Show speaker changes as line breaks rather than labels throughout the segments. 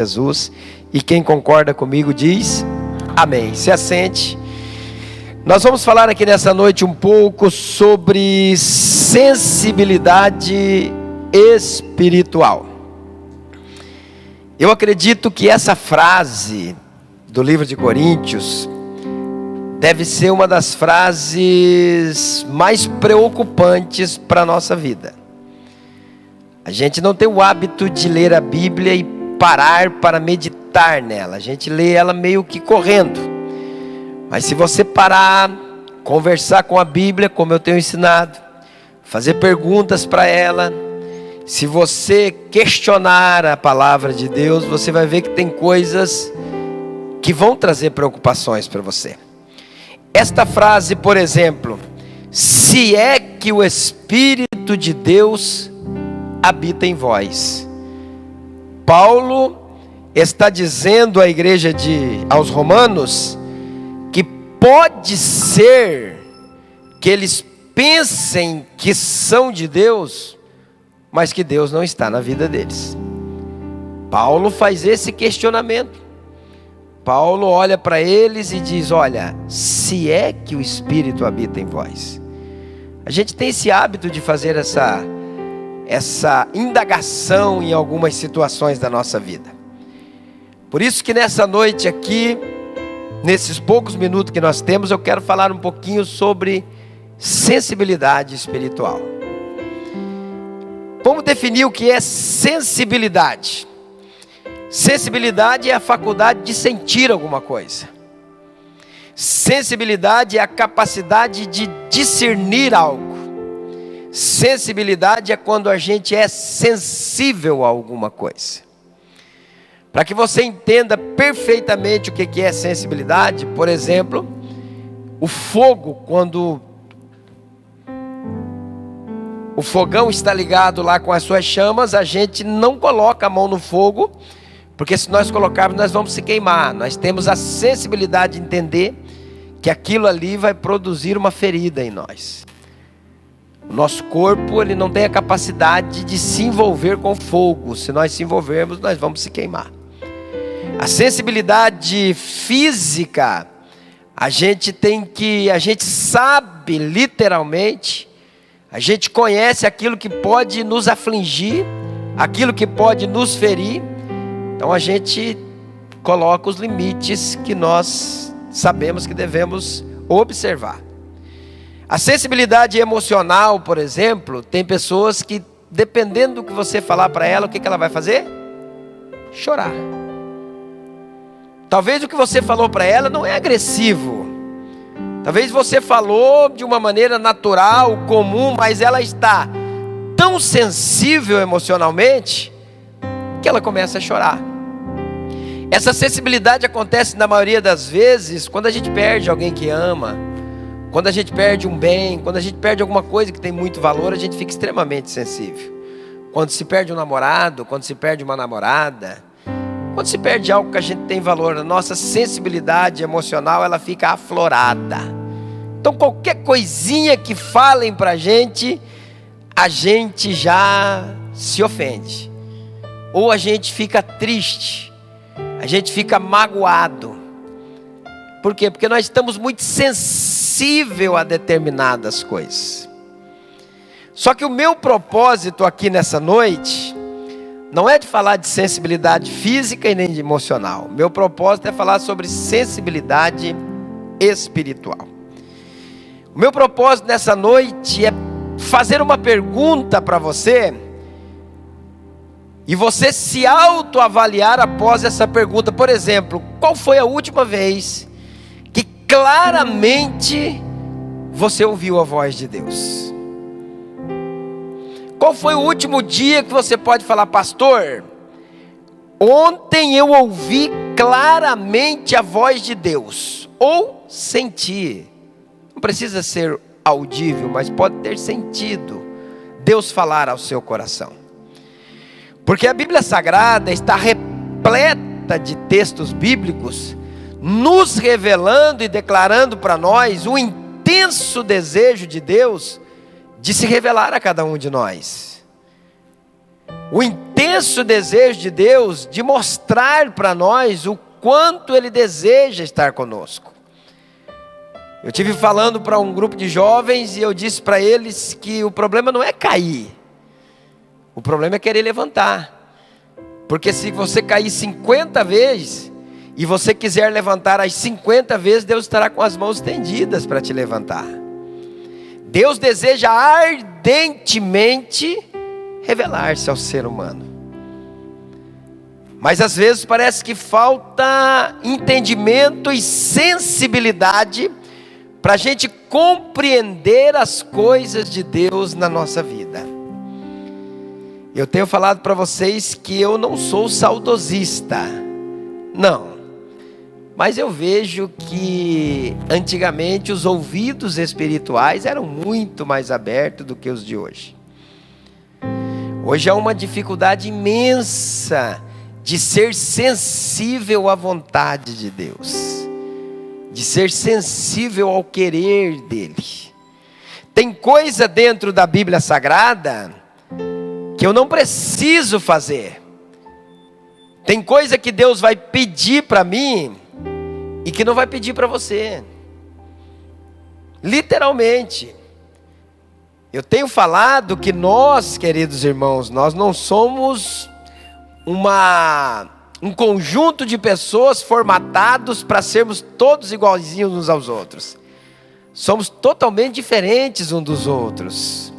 Jesus. E quem concorda comigo diz amém. Se assente. Nós vamos falar aqui nessa noite um pouco sobre sensibilidade espiritual. Eu acredito que essa frase do livro de Coríntios deve ser uma das frases mais preocupantes para a nossa vida. A gente não tem o hábito de ler a Bíblia e parar para meditar nela. A gente lê ela meio que correndo. Mas se você parar, conversar com a Bíblia, como eu tenho ensinado, fazer perguntas para ela, se você questionar a palavra de Deus, você vai ver que tem coisas que vão trazer preocupações para você. Esta frase, por exemplo, se é que o Espírito de Deus habita em vós. Paulo está dizendo à igreja aos romanos que pode ser que eles pensem que são de Deus, mas que Deus não está na vida deles. Paulo faz esse questionamento. Paulo olha para eles e diz: olha, se é que o Espírito habita em vós. A gente tem esse hábito de fazer essa indagação em algumas situações da nossa vida. Por isso que nessa noite aqui, nesses poucos minutos que nós temos, eu quero falar um pouquinho sobre sensibilidade espiritual. Vamos definir o que é sensibilidade. Sensibilidade é a faculdade de sentir alguma coisa. Sensibilidade é a capacidade de discernir algo. Sensibilidade é quando a gente é sensível a alguma coisa. Para que você entenda perfeitamente o que é sensibilidade, por exemplo, o fogo, quando o fogão está ligado lá com as suas chamas, a gente não coloca a mão no fogo, porque se nós colocarmos, nós vamos se queimar. Nós temos a sensibilidade de entender que aquilo ali vai produzir uma ferida em nós. O nosso corpo, ele não tem a capacidade de se envolver com fogo. Se nós se envolvermos, nós vamos se queimar. A sensibilidade física, a gente sabe literalmente, a gente conhece aquilo que pode nos afligir, aquilo que pode nos ferir. Então a gente coloca os limites que nós sabemos que devemos observar. A sensibilidade emocional, por exemplo, tem pessoas que, dependendo do que você falar para ela, o que ela vai fazer? Chorar. Talvez o que você falou para ela não é agressivo. Talvez você falou de uma maneira natural, comum, mas ela está tão sensível emocionalmente que ela começa a chorar. Essa sensibilidade acontece na maioria das vezes quando a gente perde alguém que ama, quando a gente perde um bem, quando a gente perde alguma coisa que tem muito valor, a gente fica extremamente sensível. Quando se perde um namorado, quando se perde uma namorada, quando se perde algo que a gente tem valor, a nossa sensibilidade emocional, ela fica aflorada. Então qualquer coisinha que falem pra gente, a gente já se ofende. Ou a gente fica triste, a gente fica magoado. Por quê? Porque nós estamos muito sensíveis a determinadas coisas. Só que o meu propósito aqui nessa noite não é de falar de sensibilidade física e nem de emocional. Meu propósito é falar sobre sensibilidade espiritual. O meu propósito nessa noite é fazer uma pergunta para você e você se autoavaliar após essa pergunta. Por exemplo, qual foi a última vez que claramente você ouviu a voz de Deus? Qual foi o último dia que você pode falar: pastor, ontem eu ouvi claramente a voz de Deus, ou senti? Não precisa ser audível, mas pode ter sentido Deus falar ao seu coração. Porque a Bíblia Sagrada está repleta de textos bíblicos nos revelando e declarando para nós o intenso desejo de Deus de se revelar a cada um de nós. O intenso intenso desejo de Deus de mostrar para nós o quanto Ele deseja estar conosco. Eu tive falando para um grupo de jovens e eu disse para eles que o problema não é cair, o problema é querer levantar. Porque se você cair 50 vezes e você quiser levantar as 50 vezes, Deus estará com as mãos estendidas para te levantar. Deus deseja ardentemente revelar-se ao ser humano. Mas às vezes parece que falta entendimento e sensibilidade para a gente compreender as coisas de Deus na nossa vida. Eu tenho falado para vocês que eu não sou saudosista, não. Mas eu vejo que antigamente os ouvidos espirituais eram muito mais abertos do que os de hoje. Hoje há uma dificuldade imensa de ser sensível à vontade de Deus, de ser sensível ao querer dele. Tem coisa dentro da Bíblia Sagrada que eu não preciso fazer. Tem coisa que Deus vai pedir para mim e que não vai pedir para você. Literalmente. Eu tenho falado que nós, queridos irmãos, nós não somos um conjunto de pessoas formatados para sermos todos igualzinhos uns aos outros. Somos totalmente diferentes uns dos outros.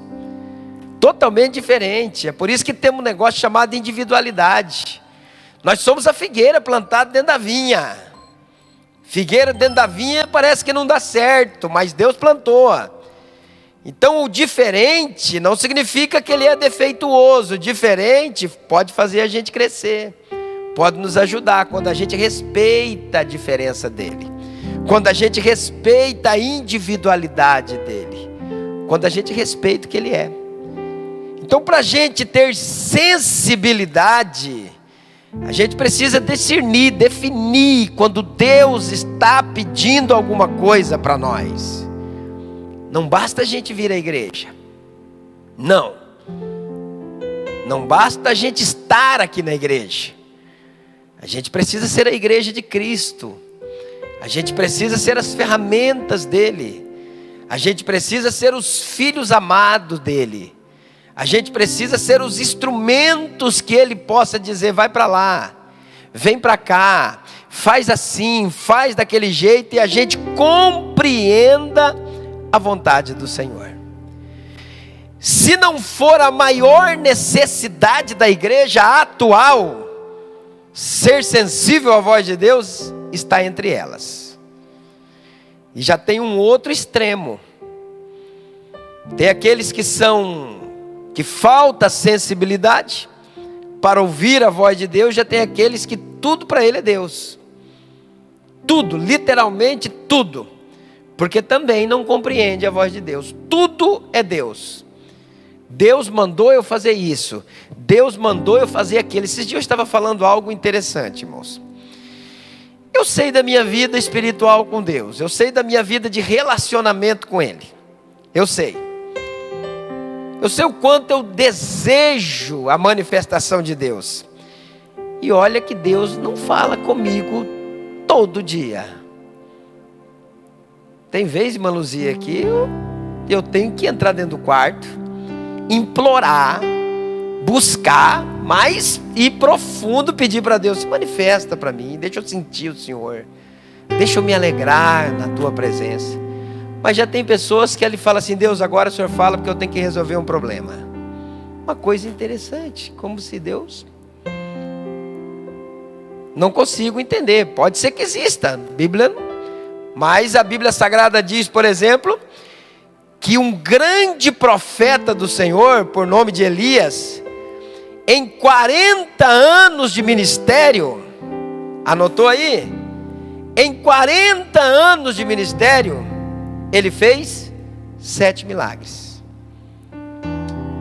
Totalmente diferente. É por isso que temos um negócio chamado individualidade. Nós somos a figueira plantada dentro da vinha. Figueira dentro da vinha parece que não dá certo, mas Deus plantou. Então o diferente não significa que ele é defeituoso. O diferente pode fazer a gente crescer, pode nos ajudar quando a gente respeita a diferença dele, quando a gente respeita a individualidade dele, quando a gente respeita o que ele é. Então, para a gente ter sensibilidade, a gente precisa discernir, definir quando Deus está pedindo alguma coisa para nós. Não basta a gente vir à igreja. Não basta a gente estar aqui na igreja. A gente precisa ser a igreja de Cristo. A gente precisa ser as ferramentas dele. A gente precisa ser os filhos amados dele. A gente precisa ser os instrumentos que ele possa dizer: vai para lá, vem para cá, faz assim, faz daquele jeito, e a gente compreenda a vontade do Senhor. Se não for a maior necessidade da igreja atual, ser sensível à voz de Deus está entre elas. E já tem um outro extremo. Tem aqueles que falta sensibilidade para ouvir a voz de Deus. Já tem aqueles que tudo para ele é Deus. Tudo, literalmente tudo. Porque também não compreende a voz de Deus. Tudo é Deus. Deus mandou eu fazer isso. Deus mandou eu fazer aquilo. Esses dias eu estava falando algo interessante, irmãos. Eu sei da minha vida espiritual com Deus. Eu sei da minha vida de relacionamento com Ele. Eu sei. Eu sei o quanto eu desejo a manifestação de Deus. E olha que Deus não fala comigo todo dia. Tem vez, irmã Luzia, que eu tenho que entrar dentro do quarto, implorar, buscar, mas ir profundo, pedir para Deus: se manifesta para mim, deixa eu sentir o Senhor, deixa eu me alegrar na tua presença. Mas já tem pessoas que ele fala assim: Deus, agora o Senhor fala porque eu tenho que resolver um problema. Uma coisa interessante, como se Deus... Não consigo entender, pode ser que exista, Bíblia, mas a Bíblia Sagrada diz, por exemplo, que um grande profeta do Senhor, por nome de Elias, em 40 anos de ministério, anotou aí? Em 40 anos de ministério, ele fez 7 milagres.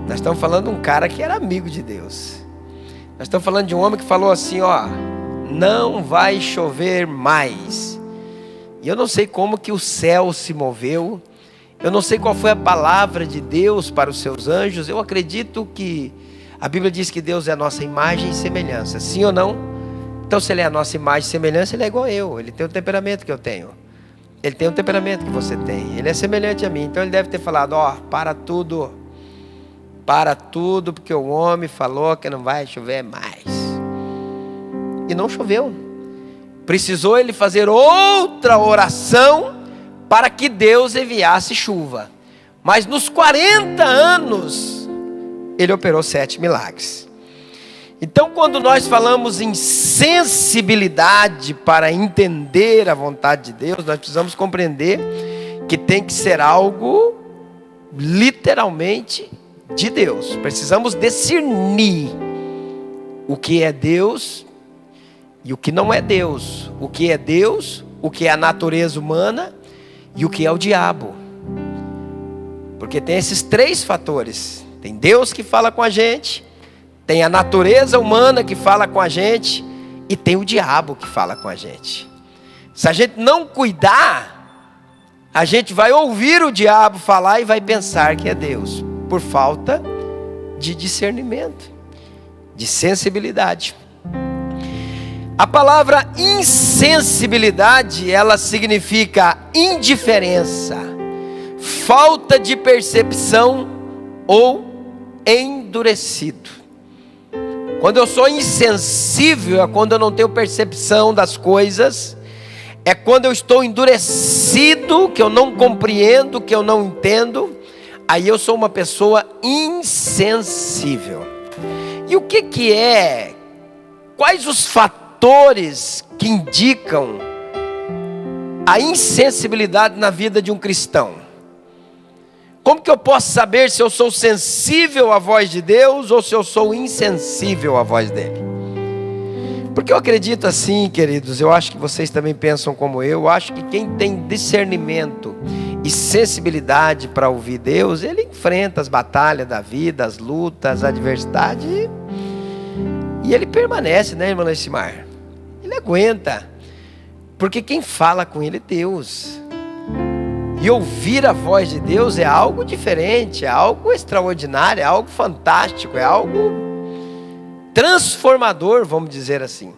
Nós estamos falando de um cara que era amigo de Deus. Nós estamos falando de um homem que falou assim: ó, não vai chover mais. E eu não sei como que o céu se moveu. Eu não sei qual foi a palavra de Deus para os seus anjos. Eu acredito que A Bíblia diz que Deus é a nossa imagem e semelhança, sim ou não? Então se Ele é a nossa imagem e semelhança, Ele é igual a eu, Ele tem o temperamento que eu tenho, Ele tem o temperamento que você tem, Ele é semelhante a mim. Então Ele deve ter falado, para tudo, porque o homem falou que não vai chover mais. E não choveu. Precisou Ele fazer outra oração para que Deus enviasse chuva. Mas nos 40 anos, Ele operou 7 milagres. Então, quando nós falamos em sensibilidade para entender a vontade de Deus, nós precisamos compreender que tem que ser algo literalmente de Deus. Precisamos discernir o que é Deus e o que não é Deus. O que é Deus, o que é a natureza humana e o que é o diabo. Porque tem esses 3 fatores. Tem Deus que fala com a gente, tem a natureza humana que fala com a gente e tem o diabo que fala com a gente. Se a gente não cuidar, a gente vai ouvir o diabo falar e vai pensar que é Deus, por falta de discernimento, de sensibilidade. A palavra insensibilidade, ela significa indiferença, falta de percepção ou endurecido. Quando eu sou insensível, é quando eu não tenho percepção das coisas, é quando eu estou endurecido, que eu não compreendo, que eu não entendo, aí eu sou uma pessoa insensível. E o que é? Quais os fatores que indicam a insensibilidade na vida de um cristão? Como que eu posso saber se eu sou sensível à voz de Deus ou se eu sou insensível à voz dele? Porque eu acredito assim, queridos, eu acho que vocês também pensam como eu acho que quem tem discernimento e sensibilidade para ouvir Deus, ele enfrenta as batalhas da vida, as lutas, a adversidade e ele permanece, né, irmão Lessimar? Ele aguenta, porque quem fala com ele é Deus. E ouvir a voz de Deus é algo diferente, é algo extraordinário, é algo fantástico, é algo transformador, vamos dizer assim.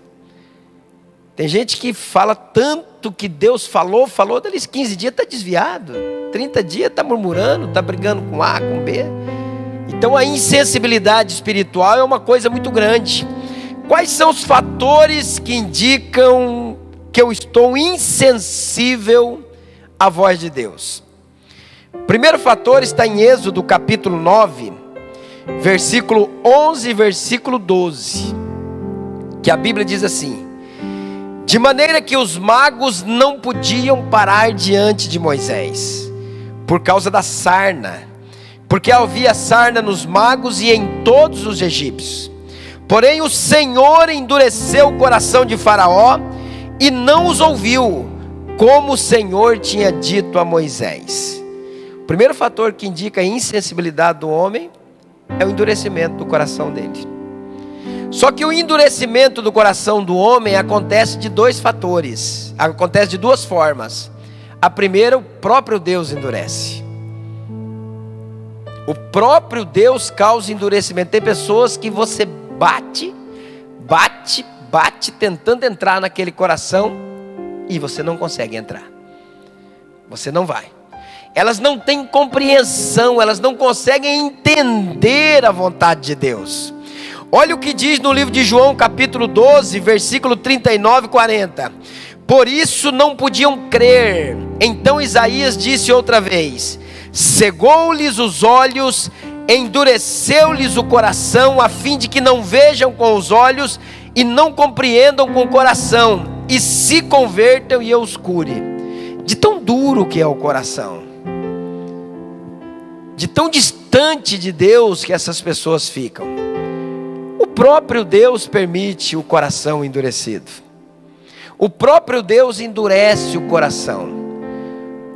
Tem gente que fala tanto que Deus falou, deles 15 dias está desviado, 30 dias está murmurando, está brigando com A, com B. Então a insensibilidade espiritual é uma coisa muito grande. Quais são os fatores que indicam que eu estou insensível a voz de Deus? O primeiro fator está em Êxodo capítulo 9, versículo 11 e versículo 12, que a Bíblia diz assim: de maneira que os magos não podiam parar diante de Moisés, por causa da sarna, porque havia sarna nos magos e em todos os egípcios. Porém o Senhor endureceu o coração de Faraó e não os ouviu, como o Senhor tinha dito a Moisés. O primeiro fator que indica a insensibilidade do homem é o endurecimento do coração dele. Só que o endurecimento do coração do homem acontece de 2 fatores, acontece de 2 formas. A primeira, o próprio Deus endurece. O próprio Deus causa endurecimento. Tem pessoas que você bate, tentando entrar naquele coração, e você não consegue entrar. Você não vai. Elas não têm compreensão, elas não conseguem entender a vontade de Deus. Olha o que diz no livro de João, capítulo 12, versículo 39 e 40. Por isso não podiam crer. Então Isaías disse outra vez: cegou-lhes os olhos, endureceu-lhes o coração, a fim de que não vejam com os olhos e não compreendam com o coração, e se convertam e eu os cure. De tão duro que é o coração, de tão distante de Deus que essas pessoas ficam. O próprio Deus permite o coração endurecido. O próprio Deus endurece o coração.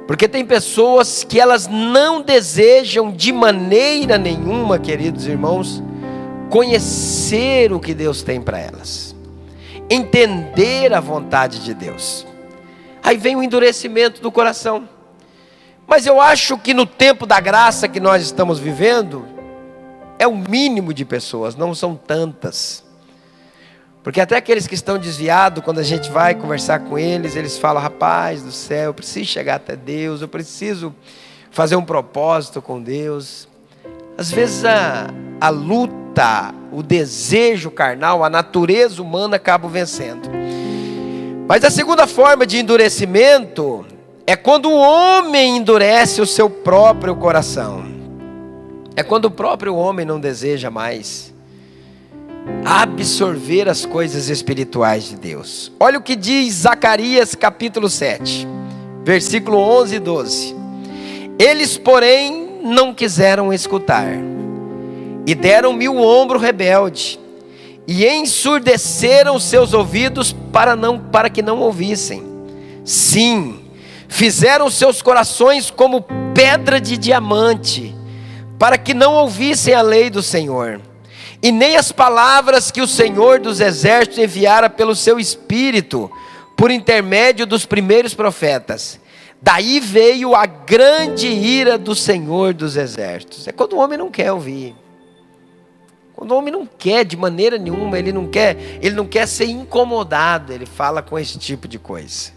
Porque tem pessoas que elas não desejam de maneira nenhuma, queridos irmãos, conhecer o que Deus tem para elas, entender a vontade de Deus. Aí vem o endurecimento do coração. Mas eu acho que no tempo da graça que nós estamos vivendo, É o mínimo de pessoas, não são tantas. Porque até aqueles que estão desviados, quando a gente vai conversar com eles, eles falam: rapaz do céu, eu preciso chegar até Deus, eu preciso fazer um propósito com Deus. Às vezes a luta, o desejo carnal, a natureza humana acaba vencendo. Mas a segunda forma de endurecimento é quando o homem endurece o seu próprio coração. É quando o próprio homem não deseja mais absorver as coisas espirituais de Deus. Olha o que diz Zacarias capítulo 7, versículo 11 e 12. Eles, porém, não quiseram escutar, e deram-me o ombro rebelde, e ensurdeceram seus ouvidos para que não ouvissem. Sim, fizeram seus corações como pedra de diamante, para que não ouvissem a lei do Senhor, e nem as palavras que o Senhor dos exércitos enviara pelo seu Espírito, por intermédio dos primeiros profetas. Daí veio a grande ira do Senhor dos exércitos. É quando o homem não quer ouvir. Quando o homem não quer de maneira nenhuma, ele não quer ser incomodado, ele fala com esse tipo de coisa.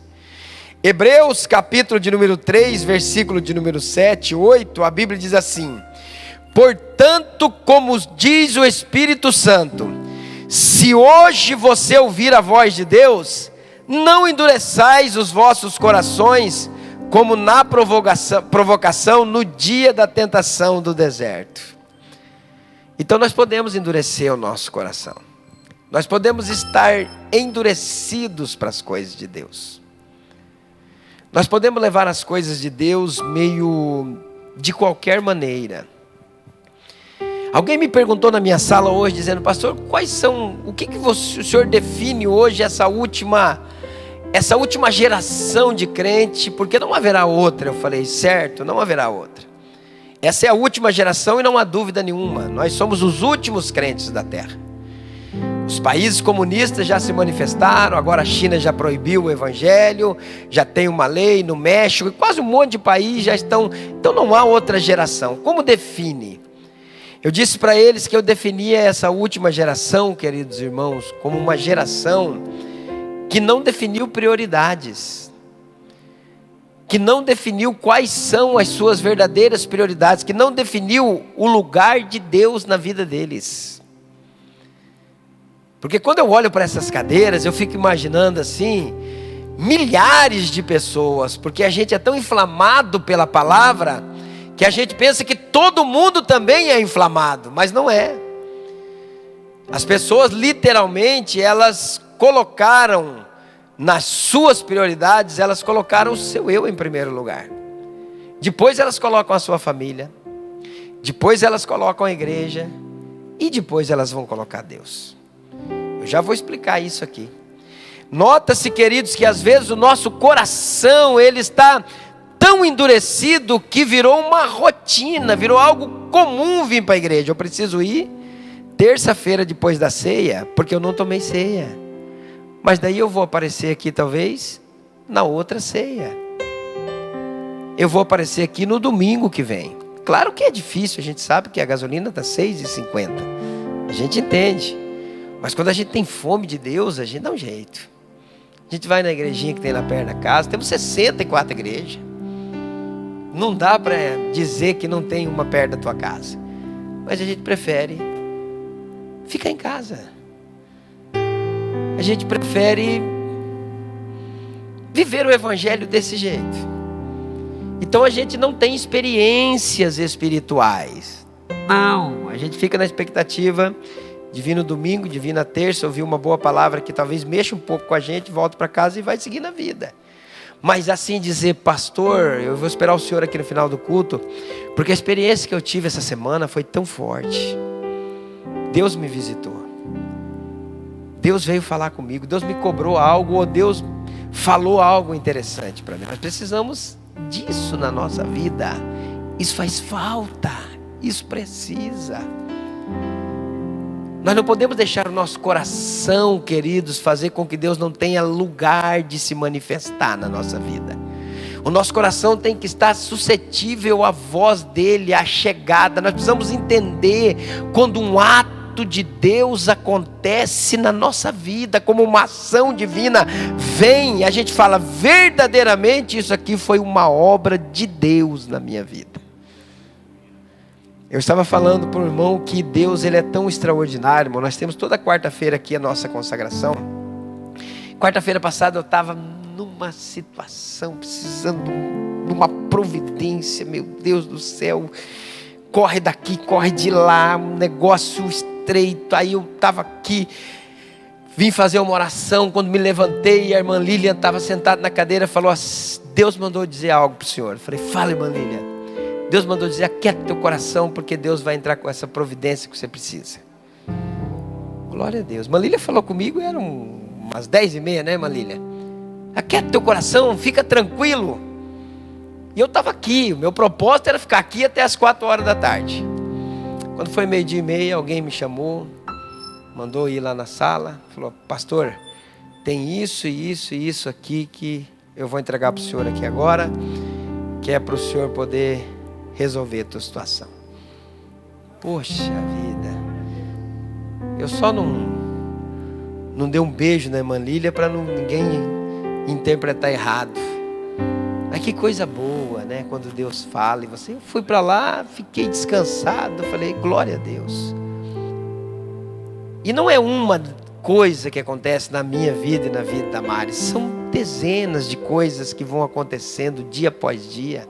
Hebreus capítulo de número 3, versículo de número 7, 8, a Bíblia diz assim: portanto, como diz o Espírito Santo, se hoje você ouvir a voz de Deus, não endureçais os vossos corações, como na provocação no dia da tentação do deserto. Então nós podemos endurecer o nosso coração. Nós podemos estar endurecidos para as coisas de Deus. Nós podemos levar as coisas de Deus meio de qualquer maneira. Alguém me perguntou na minha sala hoje, dizendo: pastor, o que o senhor define hoje essa última geração de crente? Porque não haverá outra. Eu falei: certo, não haverá outra. Essa é a última geração e não há dúvida nenhuma. Nós somos os últimos crentes da terra. Os países comunistas já se manifestaram, agora a China já proibiu o evangelho, já tem uma lei no México, e quase um monte de países já estão. Então não há outra geração. Como define? Eu disse para eles que eu definia essa última geração, queridos irmãos, como uma geração que não definiu prioridades, que não definiu quais são as suas verdadeiras prioridades, que não definiu o lugar de Deus na vida deles. Porque quando eu olho para essas cadeiras, eu fico imaginando assim, milhares de pessoas, porque a gente é tão inflamado pela palavra, que a gente pensa que todo mundo também é inflamado, mas não é. As pessoas literalmente, elas colocaram nas suas prioridades, elas colocaram o seu eu em primeiro lugar. Depois elas colocam a sua família, depois elas colocam a igreja, e depois elas vão colocar Deus. Eu já vou explicar isso aqui. Nota-se, queridos, que às vezes o nosso coração, ele está tão endurecido que virou uma rotina, virou algo comum vir para a igreja. Eu preciso ir terça-feira depois da ceia, porque eu não tomei ceia. Mas daí eu vou aparecer aqui talvez na outra ceia. Eu vou aparecer aqui no domingo que vem. Claro que é difícil, a gente sabe que a gasolina está R$6,50. A gente entende. Mas quando a gente tem fome de Deus, a gente dá um jeito. A gente vai na igrejinha que tem lá perto da casa. Temos 64 igrejas. Não dá para dizer que não tem uma perto da tua casa. Mas a gente prefere ficar em casa. A gente prefere viver o evangelho desse jeito. Então a gente não tem experiências espirituais. Não, a gente fica na expectativa de vir no domingo, de vir na terça, ouvir uma boa palavra que talvez mexa um pouco com a gente, volta para casa e vai seguir na vida. Mas assim dizer: pastor, eu vou esperar o senhor aqui no final do culto, porque a experiência que eu tive essa semana foi tão forte. Deus me visitou. Deus veio falar comigo. Deus me cobrou algo, ou Deus falou algo interessante para mim. Nós precisamos disso na nossa vida. Isso faz falta. Isso precisa. Nós não podemos deixar o nosso coração, queridos, fazer com que Deus não tenha lugar de se manifestar na nossa vida. O nosso coração tem que estar suscetível à voz dele, à chegada. Nós precisamos entender quando um ato de Deus acontece na nossa vida, como uma ação divina vem, a gente fala, verdadeiramente isso aqui foi uma obra de Deus na minha vida. Eu estava falando para o irmão que Deus, ele é tão extraordinário, irmão. Nós temos toda quarta-feira aqui a nossa consagração. Quarta-feira passada eu estava numa situação, precisando de uma providência, meu Deus do céu, corre daqui, corre de lá, um negócio estreito. Aí eu estava aqui, vim fazer uma oração, quando me levantei, a irmã Lilian estava sentada na cadeira, falou, Deus mandou dizer algo para o senhor. Eu falei, fala, irmã Lilian. Deus mandou dizer, aquieta teu coração, porque Deus vai entrar com essa providência que você precisa. Glória a Deus. Irmã Lilian falou comigo, eram umas 10h30, né, irmã Lilian? Aquieta teu coração, fica tranquilo. E eu estava aqui, o meu propósito era ficar aqui até as 4h da tarde. Quando foi 12h30, alguém me chamou, mandou ir lá na sala, falou, pastor, tem isso e isso e isso aqui que eu vou entregar para o senhor aqui agora, que é para o senhor poder resolver a tua situação. Poxa vida, eu só não dei um beijo na irmã Lília para ninguém interpretar errado. Mas que coisa boa, né? Quando Deus fala e você... Eu fui para lá, fiquei descansado, falei, glória a Deus. E não é uma coisa que acontece na minha vida e na vida da Mari, são dezenas de coisas que vão acontecendo dia após dia,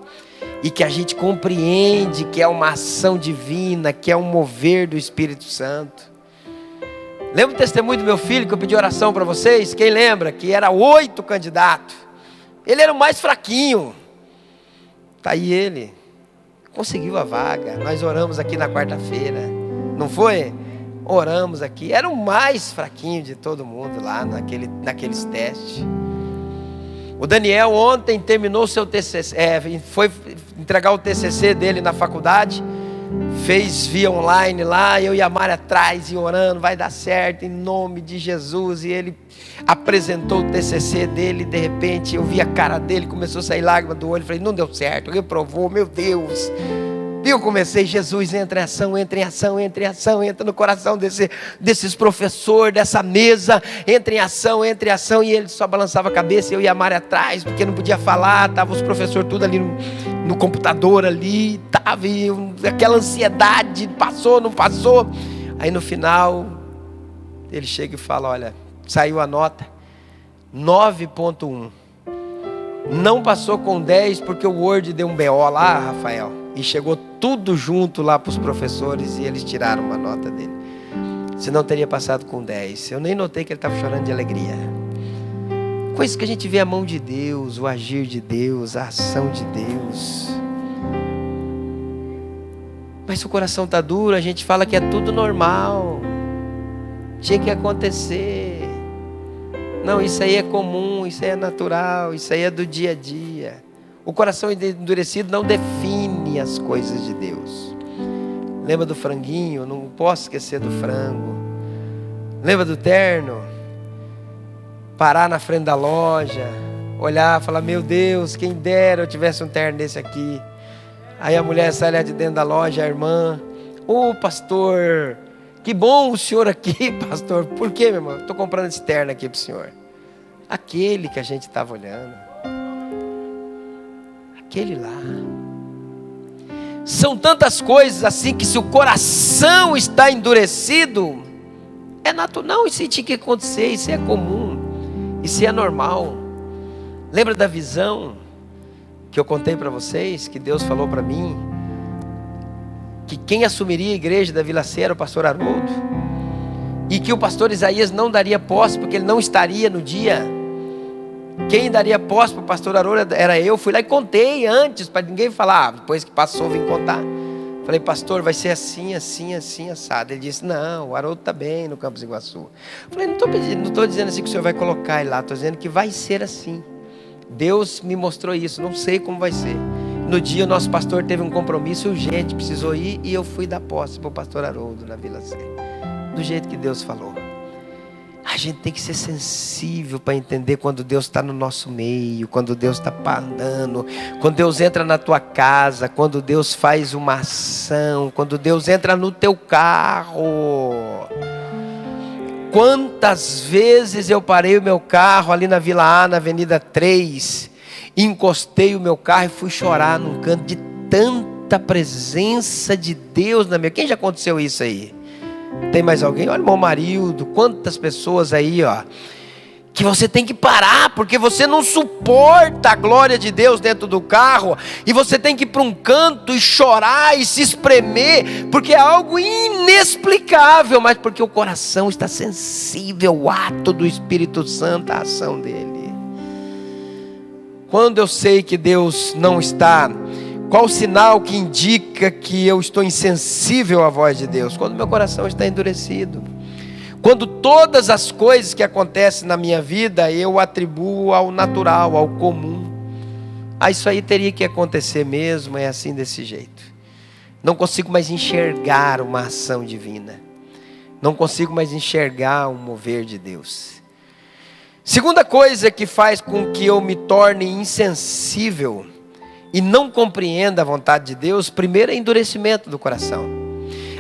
e que a gente compreende que é uma ação divina, que é um mover do Espírito Santo. Lembra o testemunho do meu filho que eu pedi oração para vocês? Quem lembra? Que era 8 candidatos. Ele era o mais fraquinho. Está aí ele. Conseguiu a vaga. Nós oramos aqui na quarta-feira. Não foi? Oramos aqui. Era o mais fraquinho de todo mundo lá naqueles testes. O Daniel ontem terminou o seu TCC, foi entregar o TCC dele na faculdade, fez via online lá, eu e a Mari atrás e orando, vai dar certo em nome de Jesus. E ele apresentou o TCC dele, de repente eu vi a cara dele, começou a sair lágrima do olho, falei, não deu certo, reprovou, meu Deus. E eu comecei, Jesus, entra em ação, entra em ação, entra em ação, entra no coração desses professores, dessa mesa, entra em ação, e ele só balançava a cabeça, eu e a Mari atrás, porque não podia falar, estavam os professores tudo ali no computador ali, estava aquela ansiedade, passou, não passou. Aí no final, ele chega e fala, olha, saiu a nota, 9.1, não passou com 10 porque o Word deu um BO lá, Rafael, e chegou tudo junto lá para os professores e eles tiraram uma nota dele. Senão teria passado com 10. Eu nem notei que ele estava chorando de alegria. Coisas que a gente vê a mão de Deus, o agir de Deus, a ação de Deus. Mas se o coração está duro, a gente fala que é tudo normal. Tinha que acontecer. Não, isso aí é comum, isso aí é natural, isso aí é do dia a dia. O coração endurecido não define as coisas de Deus. Lembra do franguinho? Não posso esquecer do frango. Lembra do terno? Parar na frente da loja, olhar, falar, meu Deus, quem dera eu tivesse um terno desse aqui. Aí a mulher sai lá de dentro da loja, a irmã, ô pastor, que bom o senhor aqui, pastor. Por quê, meu irmão? Estou comprando esse terno aqui para o senhor. Aquele que a gente estava olhando. Aquele lá. São tantas coisas assim que se o coração está endurecido, é natural. Não, isso tinha que acontecer, isso é comum, isso é normal. Lembra da visão que eu contei para vocês, que Deus falou para mim, que quem assumiria a igreja da Vila Sé era o pastor Haroldo, e que o pastor Isaías não daria posse, porque ele não estaria no dia. Quem daria posse para o pastor Haroldo era eu. Fui lá e contei antes, para ninguém falar. Depois que passou, vim contar. Falei, pastor, vai ser assim, assim, assim, assado. Ele disse, não, o Haroldo está bem no Campos Iguaçu. Falei, não estou dizendo assim que o senhor vai colocar ele lá. Estou dizendo que vai ser assim. Deus me mostrou isso, não sei como vai ser. No dia o nosso pastor teve um compromisso urgente, precisou ir, e eu fui dar posse para o pastor Haroldo na Vila Sé. Do jeito que Deus falou. A gente tem que ser sensível para entender quando Deus está no nosso meio, quando Deus está andando, quando Deus entra na tua casa, quando Deus faz uma ação, quando Deus entra no teu carro. Quantas vezes eu parei o meu carro ali na Vila A, na Avenida 3, encostei o meu carro e fui chorar num canto de tanta presença de Deus na minha... Quem já aconteceu isso aí? Tem mais alguém? Olha o irmão Marildo, quantas pessoas aí, ó, que você tem que parar, porque você não suporta a glória de Deus dentro do carro, e você tem que ir para um canto e chorar e se espremer, porque é algo inexplicável, mas porque o coração está sensível ao ato do Espírito Santo, à ação dele. Quando eu sei que Deus não está... Qual o sinal que indica que eu estou insensível à voz de Deus? Quando meu coração está endurecido. Quando todas as coisas que acontecem na minha vida eu atribuo ao natural, ao comum. Isso aí teria que acontecer mesmo, é assim desse jeito. Não consigo mais enxergar uma ação divina. Não consigo mais enxergar um mover de Deus. Segunda coisa que faz com que eu me torne insensível e não compreenda a vontade de Deus, primeiro é endurecimento do coração.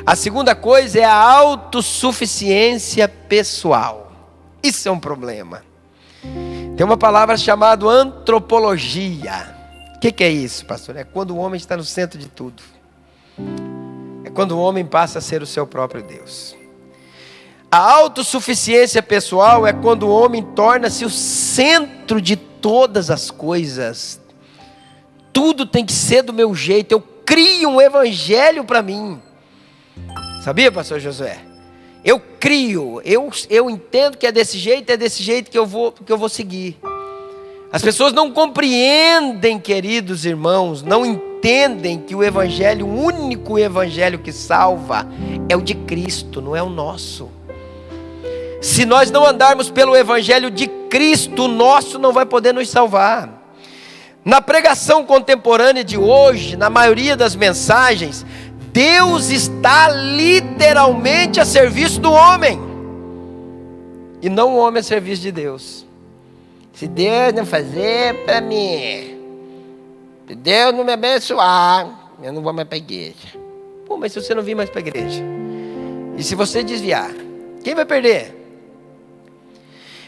A segunda coisa é a autossuficiência pessoal. Isso é um problema. Tem uma palavra chamada antropologia. O que é isso, pastor? É quando o homem está no centro de tudo. É quando o homem passa a ser o seu próprio Deus. A autossuficiência pessoal é quando o homem torna-se o centro de todas as coisas. Tudo tem que ser do meu jeito. Eu crio um evangelho para mim. Sabia, pastor Josué? Eu crio. Eu entendo que é desse jeito que eu vou seguir. As pessoas não compreendem, queridos irmãos, não entendem que o evangelho, o único evangelho que salva, é o de Cristo, não é o nosso. Se nós não andarmos pelo evangelho de Cristo, o nosso não vai poder nos salvar. Na pregação contemporânea de hoje, na maioria das mensagens, Deus está literalmente a serviço do homem, e não o homem a serviço de Deus. Se Deus não fazer para mim, se Deus não me abençoar, eu não vou mais para a igreja. Pô, mas se você não vir mais para a igreja, e se você desviar, quem vai perder?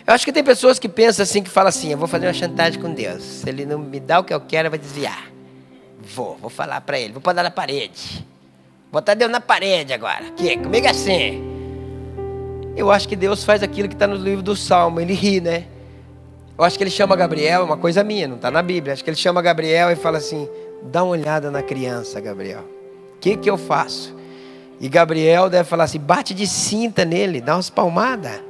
Eu acho que tem pessoas que pensam assim, que falam assim: eu vou fazer uma chantagem com Deus. Se Ele não me dá o que eu quero, eu vou desviar. Vou falar para Ele, vou botar na parede. Botar Deus na parede agora. Que comigo é assim. Eu acho que Deus faz aquilo que está no livro do Salmo. Ele ri, né? Eu acho que Ele chama Gabriel, é uma coisa minha, não está na Bíblia. Acho que Ele chama Gabriel e fala assim: dá uma olhada na criança, Gabriel. O que eu faço? E Gabriel deve falar assim: bate de cinta nele, dá umas palmadas.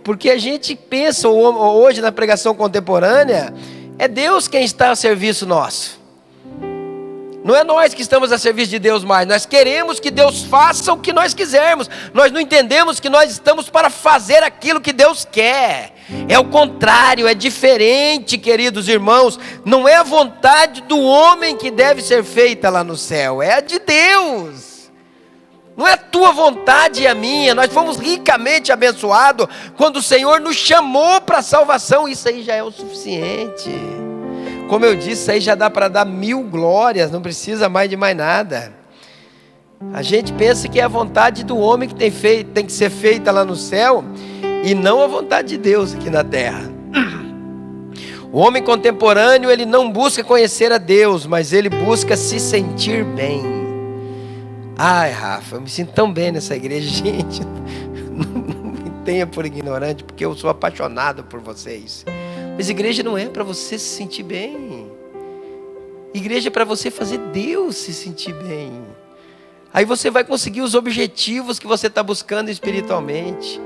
Porque a gente pensa hoje na pregação contemporânea, é Deus quem está a serviço nosso. Não é nós que estamos a serviço de Deus mais. Nós queremos que Deus faça o que nós quisermos. Nós não entendemos que nós estamos para fazer aquilo que Deus quer. É o contrário, é diferente, queridos irmãos. Não é a vontade do homem que deve ser feita lá no céu, é a de Deus. Não é a tua vontade e a minha. Nós fomos ricamente abençoados quando o Senhor nos chamou para a salvação. Isso aí já é o suficiente. Como eu disse, isso aí já dá para dar 1000 glórias. Não precisa mais de mais nada. A gente pensa que é a vontade do homem que tem que ser feita lá no céu, e não a vontade de Deus aqui na terra. O homem contemporâneo, ele não busca conhecer a Deus, mas ele busca se sentir bem. Ai, Rafa, eu me sinto tão bem nessa igreja. Gente, não me tenha por ignorante, porque eu sou apaixonado por vocês. Mas igreja não é para você se sentir bem. Igreja é para você fazer Deus se sentir bem. Aí você vai conseguir os objetivos que você está buscando espiritualmente.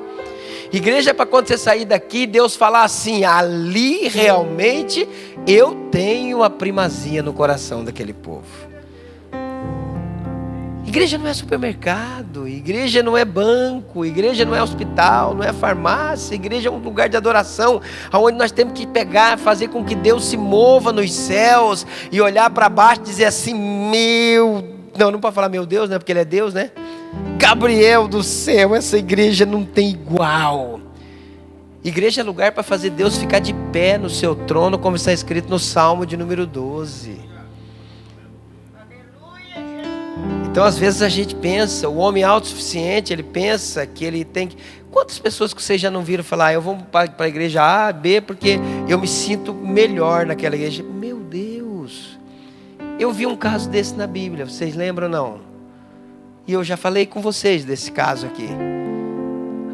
Igreja é para quando você sair daqui, Deus falar assim: ali realmente eu tenho a primazia no coração daquele povo. Igreja não é supermercado, igreja não é banco, igreja não é hospital, não é farmácia. Igreja é um lugar de adoração, onde nós temos que pegar, fazer com que Deus se mova nos céus e olhar para baixo e dizer assim: não pode falar meu Deus, né? Porque Ele é Deus, né? Gabriel do céu, essa igreja não tem igual. Igreja é lugar para fazer Deus ficar de pé no seu trono, como está escrito no Salmo de número 12. Então às vezes a gente pensa, o homem autossuficiente, ele pensa que ele tem que... Quantas pessoas que vocês já não viram falar, eu vou para a igreja A, B, porque eu me sinto melhor naquela igreja? Meu Deus, eu vi um caso desse na Bíblia, vocês lembram ou não? E eu já falei com vocês desse caso aqui.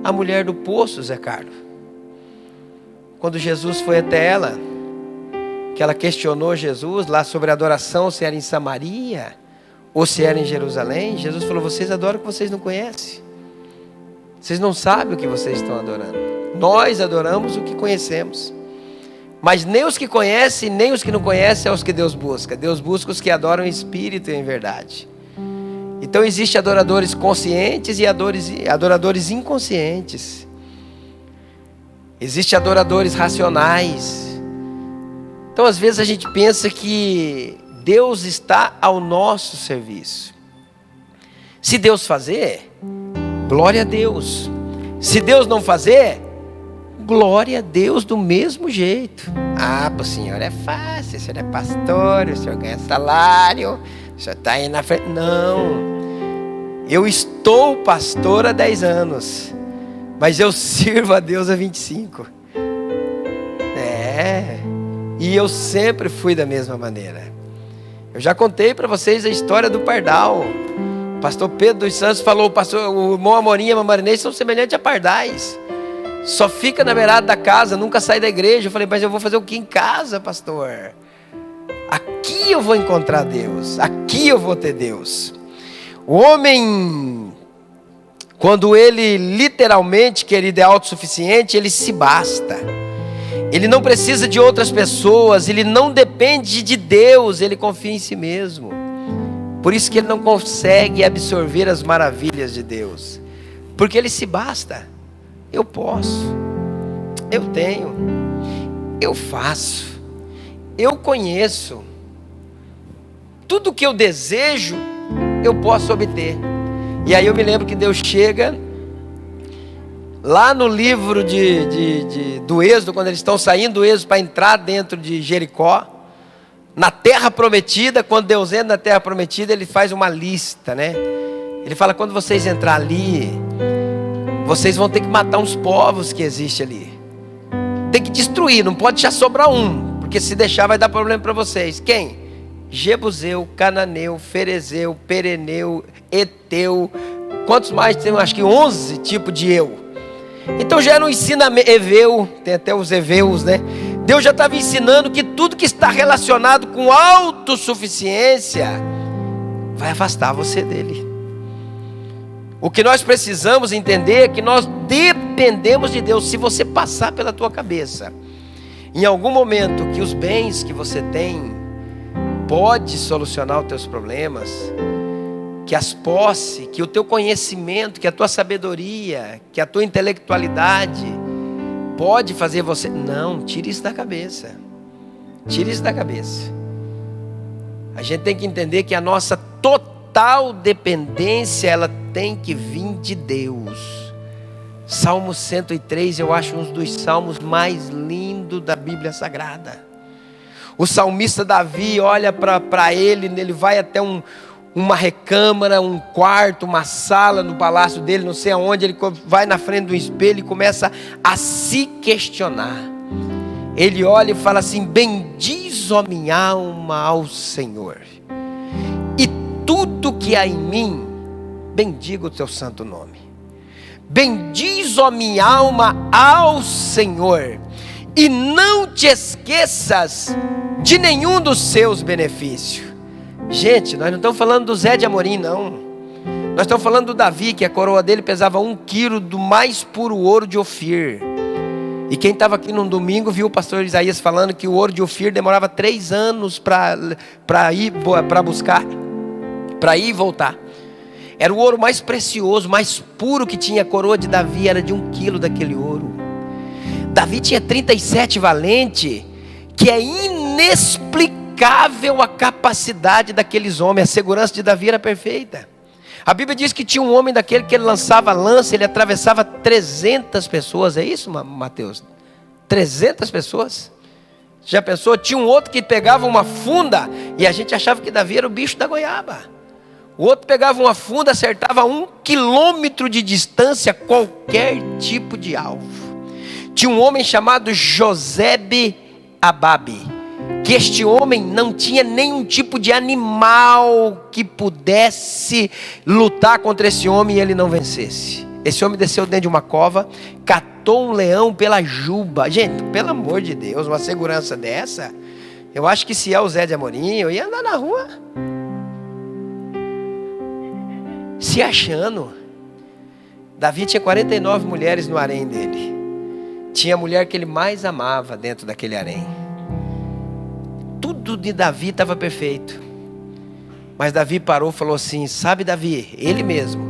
A mulher do poço, Zé Carlos. Quando Jesus foi até ela, que ela questionou Jesus lá sobre a adoração, se era em Samaria ou se era em Jerusalém, Jesus falou, vocês adoram o que vocês não conhecem. Vocês não sabem o que vocês estão adorando. Nós adoramos o que conhecemos. Mas nem os que conhecem, nem os que não conhecem é os que Deus busca. Deus busca os que adoram em espírito e em verdade. Então existem adoradores conscientes e adoradores inconscientes. Existem adoradores racionais. Então às vezes a gente pensa que Deus está ao nosso serviço. Se Deus fazer, glória a Deus. Se Deus não fazer, glória a Deus do mesmo jeito. Ah, para o senhor é fácil, o senhor é pastor, o senhor ganha salário, o senhor está aí na frente. Não, eu estou pastor há 10 anos. Mas eu sirvo a Deus há 25. E eu sempre fui da mesma maneira. Eu já contei para vocês a história do pardal. O pastor Pedro dos Santos falou, o irmão Amorim e a Marinês são semelhantes a pardais. Só fica na beirada da casa, nunca sai da igreja. Eu falei, mas eu vou fazer o que em casa, pastor? Aqui eu vou encontrar Deus. Aqui eu vou ter Deus. O homem... Quando ele literalmente, querido, é autossuficiente, ele se basta. Ele não precisa de outras pessoas, ele não depende de Deus, ele confia em si mesmo. Por isso que ele não consegue absorver as maravilhas de Deus. Porque ele se basta. Eu posso, eu tenho, eu faço, eu conheço. Tudo que eu desejo, eu posso obter. E aí eu me lembro que Deus chega lá no livro do Êxodo, quando eles estão saindo do Êxodo para entrar dentro de Jericó, na terra prometida. Quando Deus entra na terra prometida, ele faz uma lista, né? Ele fala, quando vocês entrar ali, vocês vão ter que matar uns povos que existem ali. Tem que destruir, não pode deixar sobrar um, porque se deixar vai dar problema para vocês. Quem? Jebuseu, Cananeu, Ferezeu, Pereneu, Eteu. Quantos mais tem? Acho que 11 tipos de eu. Então já era um ensinamento. Eveu, tem até os Eveus, né? Deus já estava ensinando que tudo que está relacionado com autossuficiência vai afastar você dele. O que nós precisamos entender é que nós dependemos de Deus. Se você passar pela tua cabeça, em algum momento, que os bens que você tem pode solucionar os teus problemas, que as posses, que o teu conhecimento, que a tua sabedoria, que a tua intelectualidade pode fazer você... Não, tire isso da cabeça. Tire isso da cabeça. A gente tem que entender que a nossa total dependência, ela tem que vir de Deus. Salmo 103, eu acho um dos salmos mais lindos da Bíblia Sagrada. O salmista Davi olha para ele vai até uma recâmara, um quarto, uma sala no palácio dele, não sei aonde, ele vai na frente do espelho e começa a se questionar. Ele olha e fala assim, bendiz, ó minha alma, ao Senhor, e tudo que há em mim, bendiga o teu santo nome. Bendiz, ó minha alma, ao Senhor, e não te esqueças de nenhum dos seus benefícios. Gente, nós não estamos falando do Zé de Amorim, não. Nós estamos falando do Davi, que a coroa dele pesava 1 quilo do mais puro ouro de Ofir. E quem estava aqui num domingo viu o pastor Isaías falando que o ouro de Ofir demorava 3 anos para buscar, para ir e voltar. Era o ouro mais precioso, mais puro que tinha. A coroa de Davi era de 1 quilo daquele ouro. Davi tinha 37 valentes, que é inexplicável a capacidade daqueles homens. A segurança de Davi era perfeita. A Bíblia diz que tinha um homem daquele que ele lançava lança, ele atravessava 300 pessoas. É isso, Mateus? 300 pessoas? Já pensou? Tinha um outro que pegava uma funda e a gente achava que Davi era o bicho da goiaba. O outro pegava uma funda, acertava 1 quilômetro de distância qualquer tipo de alvo. Tinha um homem chamado Josebe Ababe, que este homem não tinha nenhum tipo de animal que pudesse lutar contra esse homem e ele não vencesse. Esse homem desceu dentro de uma cova, catou um leão pela juba. Gente, pelo amor de Deus, uma segurança dessa, eu acho que se é o Zé de Amorim, eu ia andar na rua se achando. Davi tinha 49 mulheres no harém dele. Tinha a mulher que ele mais amava dentro daquele harém. Tudo de Davi estava perfeito. Mas Davi parou e falou assim: sabe, Davi, ele mesmo,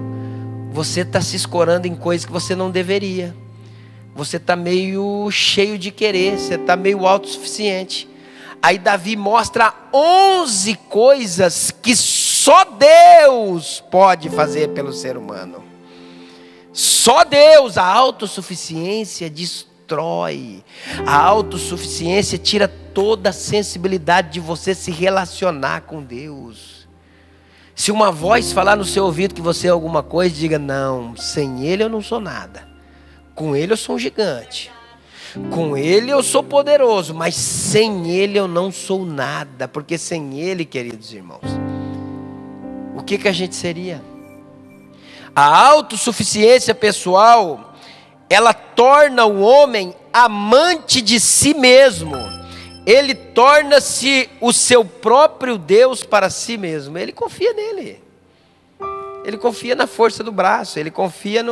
você está se escorando em coisas que você não deveria. Você está meio cheio de querer, você está meio autossuficiente. Aí Davi mostra 11 coisas que só Deus pode fazer pelo ser humano. Só Deus. A autossuficiência destrói. A autossuficiência tira toda a sensibilidade de você se relacionar com Deus. Se uma voz falar no seu ouvido que você é alguma coisa, diga: não, sem Ele eu não sou nada. Com Ele eu sou um gigante. Com Ele eu sou poderoso, mas sem Ele eu não sou nada. Porque sem Ele, queridos irmãos, o que a gente seria? A autossuficiência pessoal, ela torna o homem amante de si mesmo. Ele torna-se o seu próprio Deus para si mesmo. Ele confia nele. Ele confia na força do braço. Ele confia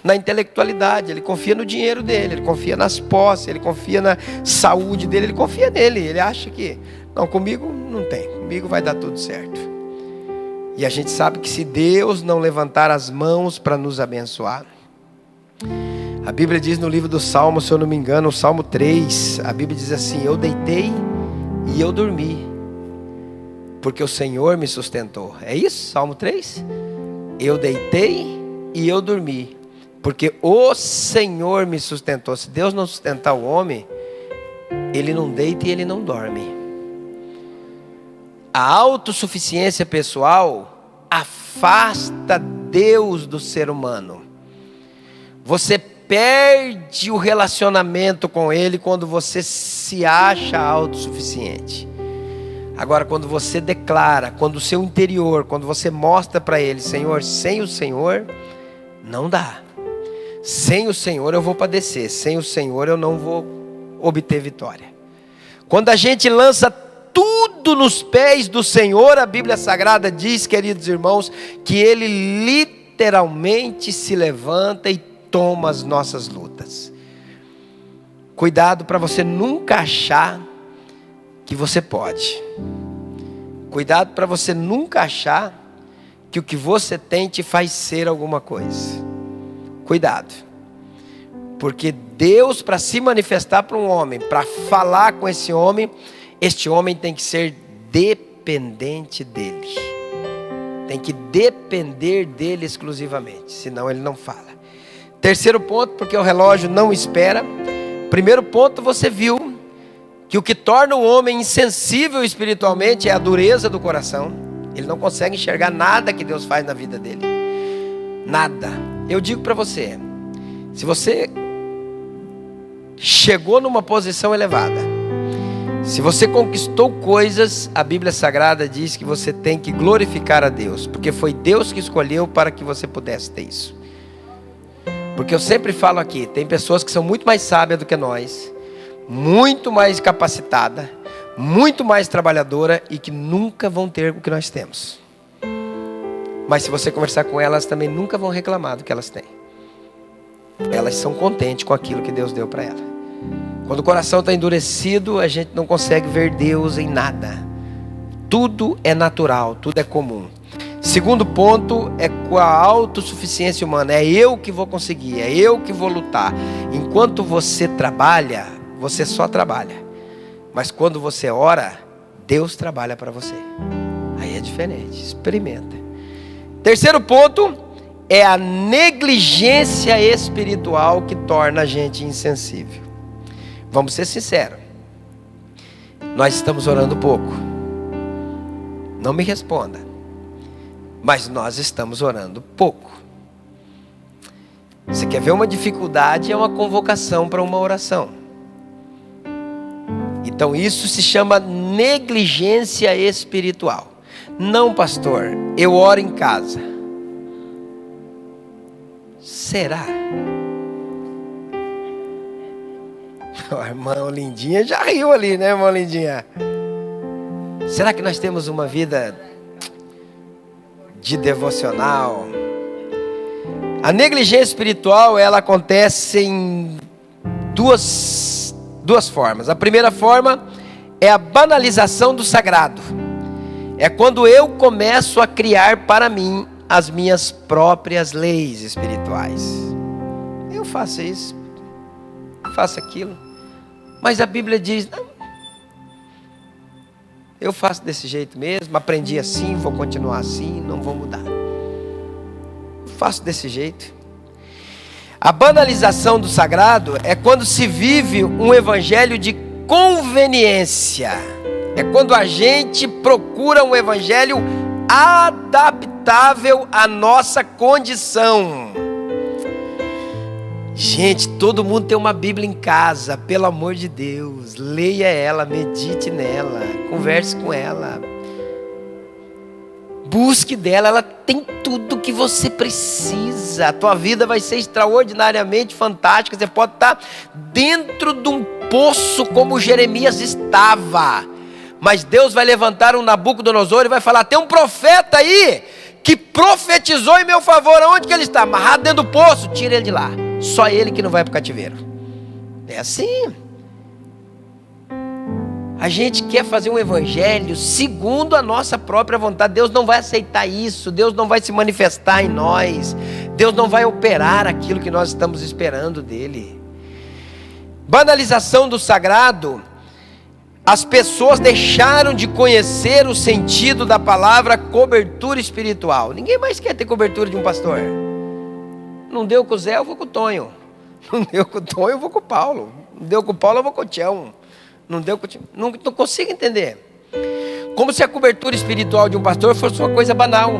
na intelectualidade. Ele confia no dinheiro dele. Ele confia nas posses. Ele confia na saúde dele. Ele confia nele. Ele acha que, não, comigo não tem. Comigo vai dar tudo certo. E a gente sabe que se Deus não levantar as mãos para nos abençoar, a Bíblia diz no livro do Salmo, se eu não me engano, o Salmo 3, a Bíblia diz assim: eu deitei e eu dormi, porque o Senhor me sustentou. É isso? Salmo 3? Eu deitei e eu dormi, porque o Senhor me sustentou. Se Deus não sustentar o homem, ele não deita e ele não dorme. A autossuficiência pessoal afasta Deus do ser humano. Você perde o relacionamento com Ele quando você se acha autossuficiente. Agora, quando você declara, quando o seu interior, quando você mostra para Ele: Senhor, sem o Senhor não dá. Sem o Senhor eu vou padecer. Sem o Senhor eu não vou obter vitória. Quando a gente lança tudo nos pés do Senhor, a Bíblia Sagrada diz, queridos irmãos, que Ele literalmente se levanta e toma as nossas lutas. Cuidado para você nunca achar que você pode. Cuidado para você nunca achar que o que você tem te faz ser alguma coisa. Cuidado. Porque Deus, para se manifestar para um homem, para falar com esse homem, este homem tem que ser dependente dele. Tem que depender dele exclusivamente, senão ele não fala. Terceiro ponto, porque o relógio não espera. Primeiro ponto, você viu que o que torna o homem insensível espiritualmente é a dureza do coração. Ele não consegue enxergar nada que Deus faz na vida dele. Nada. Eu digo para você, se você chegou numa posição elevada, se você conquistou coisas, a Bíblia Sagrada diz que você tem que glorificar a Deus, porque foi Deus que escolheu para que você pudesse ter isso. Porque eu sempre falo aqui, tem pessoas que são muito mais sábias do que nós, muito mais capacitadas, muito mais trabalhadora e que nunca vão ter o que nós temos. Mas se você conversar com elas, também nunca vão reclamar do que elas têm. Elas são contentes com aquilo que Deus deu para elas. Quando o coração está endurecido, a gente não consegue ver Deus em nada. Tudo é natural, tudo é comum. Segundo ponto é com a autossuficiência humana. É eu que vou conseguir, é eu que vou lutar. Enquanto você trabalha, você só trabalha. Mas quando você ora, Deus trabalha para você. Aí é diferente, experimenta. Terceiro ponto é a negligência espiritual que torna a gente insensível. Vamos ser sinceros. Nós estamos orando pouco. Não me responda. Mas nós estamos orando pouco. Você quer ver uma dificuldade? É uma convocação para uma oração. Então isso se chama negligência espiritual. Não, pastor, eu oro em casa. Será? A irmã Lindinha já riu ali, né, irmã Lindinha? Será que nós temos uma vida de devocional? A negligência espiritual, ela acontece em duas formas. A primeira forma é a banalização do sagrado. É quando eu começo a criar para mim as minhas próprias leis espirituais. Eu faço isso, faço aquilo. Mas a Bíblia diz, não, eu faço desse jeito mesmo, aprendi assim, vou continuar assim, não vou mudar. Faço desse jeito. A banalização do sagrado é quando se vive um evangelho de conveniência. É quando a gente procura um evangelho adaptável à nossa condição. Gente, todo mundo tem uma Bíblia em casa, pelo amor de Deus. Leia ela, medite nela, converse com ela. Busque dela, ela tem tudo que você precisa. A tua vida vai ser extraordinariamente fantástica. Você pode estar dentro de um poço como Jeremias estava. Mas Deus vai levantar um Nabucodonosor e vai falar, tem um profeta aí que profetizou em meu favor. Aonde que ele está? Amarrado dentro do poço, tira ele de lá. Só ele que não vai para o cativeiro. É assim. A gente quer fazer um evangelho segundo a nossa própria vontade. Deus não vai aceitar isso. Deus não vai se manifestar em nós. Deus não vai operar aquilo que nós estamos esperando dele. Banalização do sagrado. As pessoas deixaram de conhecer o sentido da palavra cobertura espiritual. Ninguém mais quer ter cobertura de um pastor. Não deu com o Zé, eu vou com o Tonho. Não deu com o Tonho, eu vou com o Paulo. Não deu com o Paulo, eu vou com o Tião. Não deu com o Tião. Não consigo entender. Como se a cobertura espiritual de um pastor fosse uma coisa banal.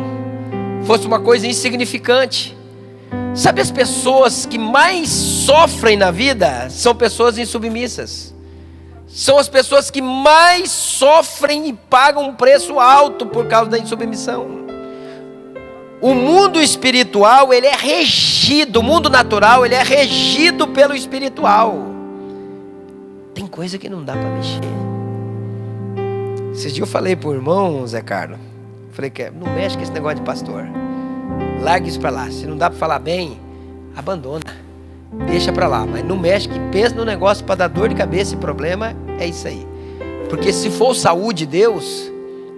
Fosse uma coisa insignificante. Sabe, as pessoas que mais sofrem na vida são pessoas insubmissas. São as pessoas que mais sofrem e pagam um preço alto por causa da insubmissão. O mundo espiritual, ele é regido, o mundo natural, ele é regido pelo espiritual. Tem coisa que não dá para mexer. Esses dias eu falei pro irmão Zé Carlos, falei que não mexe com esse negócio de pastor. Larga isso para lá. Se não dá para falar bem, abandona. Deixa para lá, mas não mexe, que pensa no negócio para dar dor de cabeça e problema, é isso aí. Porque se for saúde de Deus,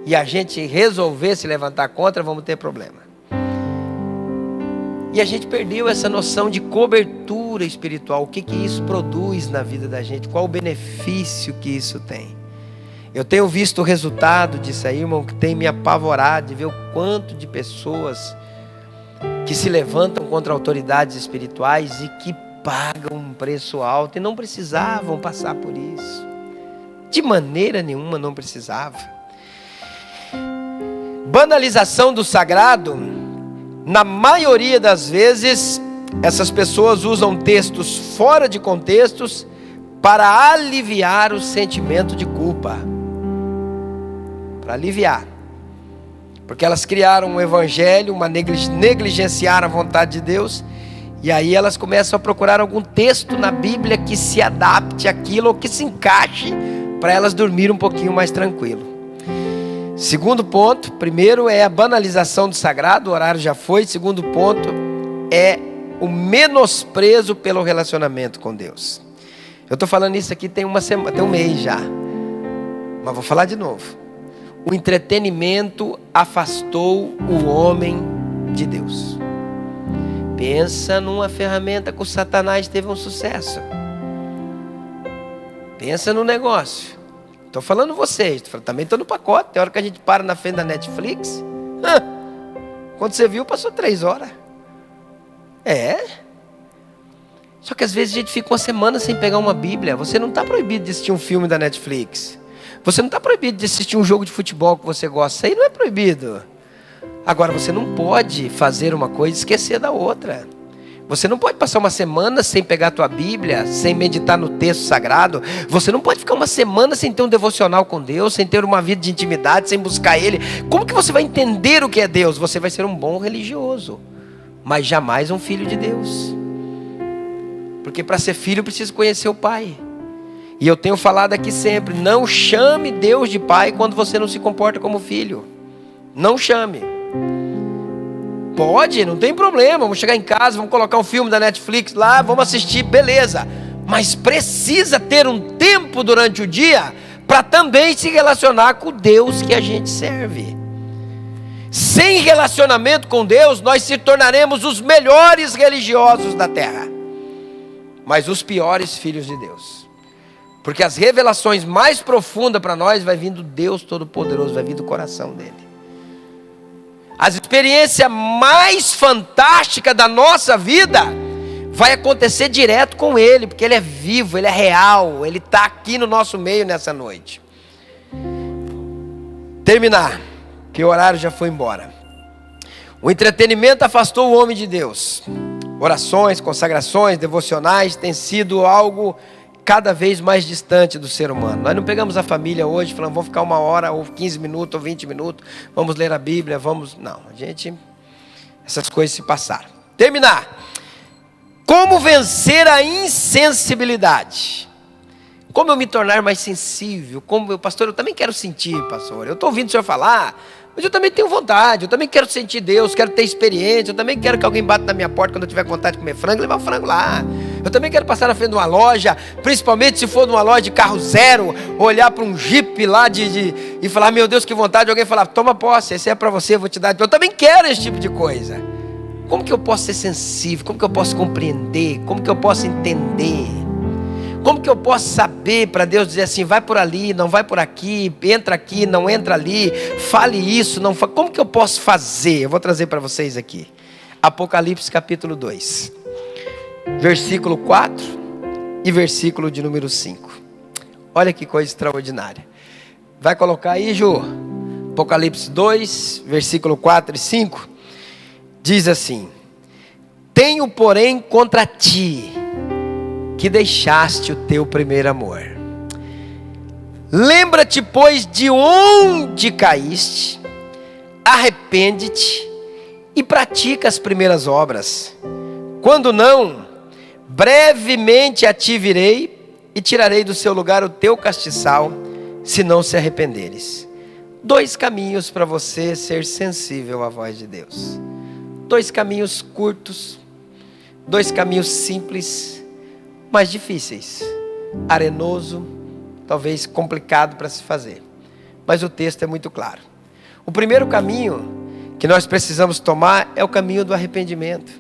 e a gente resolver se levantar contra, vamos ter problema. E a gente perdeu essa noção de cobertura espiritual. O que isso produz na vida da gente? Qual o benefício que isso tem? Eu tenho visto o resultado disso aí, irmão, que tem me apavorado de ver o quanto de pessoas que se levantam contra autoridades espirituais e que pagam um preço alto e não precisavam passar por isso. De maneira nenhuma não precisava. Banalização do sagrado. Na maioria das vezes, essas pessoas usam textos fora de contextos para aliviar o sentimento de culpa. Para aliviar. Porque elas criaram um evangelho, negligenciaram a vontade de Deus, e aí elas começam a procurar algum texto na Bíblia que se adapte àquilo, ou que se encaixe, para elas dormirem um pouquinho mais tranquilo. Segundo ponto, primeiro é a banalização do sagrado, o horário já foi. Segundo ponto é o menosprezo pelo relacionamento com Deus. Eu estou falando isso aqui tem uma semana, tem um mês já, mas vou falar de novo. O entretenimento afastou o homem de Deus. Pensa numa ferramenta que o Satanás teve um sucesso. Pensa no negócio. Estou falando vocês, também estou no pacote. Tem hora que a gente para na frente da Netflix. Quando você viu, passou 3 horas. Só que às vezes a gente fica uma semana sem pegar uma Bíblia. Você não está proibido de assistir um filme da Netflix. Você não está proibido de assistir um jogo de futebol que você gosta. Isso aí não é proibido. Agora, você não pode fazer uma coisa e esquecer da outra. Você não pode passar uma semana sem pegar a tua Bíblia, sem meditar no texto sagrado. Você não pode ficar uma semana sem ter um devocional com Deus, sem ter uma vida de intimidade, sem buscar Ele. Como que você vai entender o que é Deus? Você vai ser um bom religioso, mas jamais um filho de Deus. Porque para ser filho precisa conhecer o Pai. E eu tenho falado aqui sempre, não chame Deus de Pai quando você não se comporta como filho. Não chame. Pode, não tem problema, vamos chegar em casa, vamos colocar um filme da Netflix lá, vamos assistir, beleza. Mas precisa ter um tempo durante o dia para também se relacionar com o Deus que a gente serve. Sem relacionamento com Deus, nós se tornaremos os melhores religiosos da terra, mas os piores filhos de Deus. Porque as revelações mais profundas para nós vai vir do Deus Todo-Poderoso, vai vir do coração dele. As experiências mais fantásticas da nossa vida vai acontecer direto com Ele, porque Ele é vivo, Ele é real, Ele está aqui no nosso meio nessa noite. Terminar, que o horário já foi embora. O entretenimento afastou o homem de Deus. Orações, consagrações, devocionais tem sido algo cada vez mais distante do ser humano. Nós não pegamos a família hoje, falando, vamos ficar 1 hora, ou 15 minutos, ou 20 minutos, vamos ler a Bíblia, vamos... Não, essas coisas se passaram. Terminar. Como vencer a insensibilidade? Como eu me tornar mais sensível? Pastor, eu também quero sentir, pastor. Eu estou ouvindo o senhor falar, mas eu também tenho vontade, eu também quero sentir Deus, quero ter experiência, eu também quero que alguém bata na minha porta quando eu tiver vontade de comer frango, levar o frango lá. Eu também quero passar na frente de uma loja, principalmente se for de uma loja de carro zero, olhar para um Jeep lá e falar, meu Deus, que vontade, alguém falar, toma posse, esse é para você, eu vou te dar. Eu também quero esse tipo de coisa. Como que eu posso ser sensível? Como que eu posso compreender? Como que eu posso entender? Como que eu posso saber para Deus dizer assim, vai por ali, não vai por aqui, entra aqui, não entra ali, fale isso, não fale. Como que eu posso fazer? Eu vou trazer para vocês aqui. Apocalipse capítulo 2, versículo 4 e versículo de número 5. Olha que coisa extraordinária. Vai colocar aí, Ju. Apocalipse 2, versículo 4 e 5. Diz assim: tenho, porém, contra ti que deixaste o teu primeiro amor. Lembra-te, pois, de onde caíste, arrepende-te e pratica as primeiras obras. Quando não, brevemente a ti virei e tirarei do seu lugar o teu castiçal, se não se arrependeres. 2 caminhos para você ser sensível à voz de Deus. 2 caminhos curtos, 2 caminhos simples, mas difíceis, arenoso, talvez complicado para se fazer, mas o texto é muito claro. O primeiro caminho que nós precisamos tomar é o caminho do arrependimento.